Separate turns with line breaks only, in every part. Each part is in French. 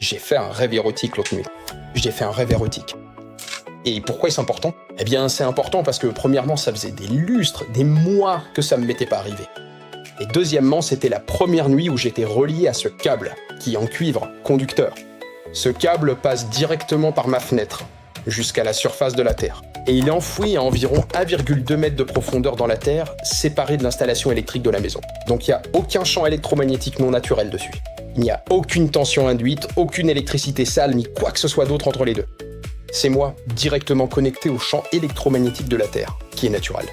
J'ai fait un rêve érotique l'autre nuit. J'ai fait un rêve érotique. Et pourquoi est-ce important? Eh bien, c'est important parce que, premièrement, ça faisait des lustres, des mois que ça ne m'était pas arrivé. Et deuxièmement, c'était la première nuit où j'étais relié à ce câble, qui est en cuivre, conducteur. Ce câble passe directement par ma fenêtre, jusqu'à la surface de la Terre. Et il est enfoui à environ 1,2 mètre de profondeur dans la Terre, séparé de l'installation électrique de la maison. Donc il n'y a aucun champ électromagnétique non naturel dessus. Il n'y a aucune tension induite, aucune électricité sale, ni quoi que ce soit d'autre entre les deux. C'est moi, directement connecté au champ électromagnétique de la Terre, qui est naturel.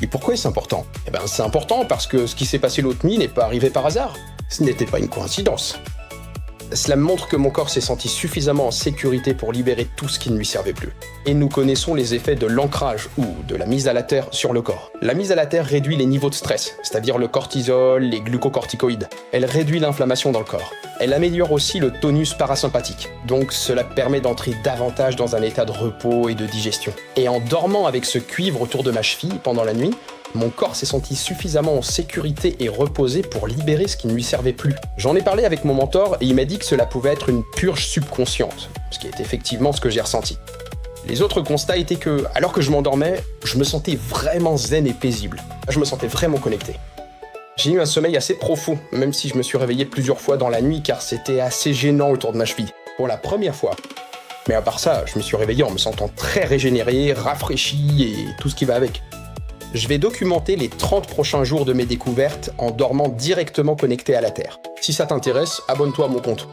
Et pourquoi est-ce important? Eh ben c'est important parce que ce qui s'est passé l'autre nuit n'est pas arrivé par hasard. Ce n'était pas une coïncidence. Cela me montre que mon corps s'est senti suffisamment en sécurité pour libérer tout ce qui ne lui servait plus. Et nous connaissons les effets de l'ancrage ou de la mise à la terre sur le corps. La mise à la terre réduit les niveaux de stress, c'est-à-dire le cortisol, les glucocorticoïdes. Elle réduit l'inflammation dans le corps. Elle améliore aussi le tonus parasympathique, donc cela permet d'entrer davantage dans un état de repos et de digestion. Et en dormant avec ce cuivre autour de ma cheville pendant la nuit, mon corps s'est senti suffisamment en sécurité et reposé pour libérer ce qui ne lui servait plus. J'en ai parlé avec mon mentor et il m'a dit que cela pouvait être une purge subconsciente, ce qui est effectivement ce que j'ai ressenti. Les autres constats étaient que, alors que je m'endormais, je me sentais vraiment zen et paisible. Je me sentais vraiment connecté. J'ai eu un sommeil assez profond, même si je me suis réveillé plusieurs fois dans la nuit car c'était assez gênant autour de ma cheville, pour la première fois. Mais à part ça, je me suis réveillé en me sentant très régénéré, rafraîchi et tout ce qui va avec. Je vais documenter les 30 prochains jours de mes découvertes en dormant directement connecté à la Terre. Si ça t'intéresse, abonne-toi à mon compte.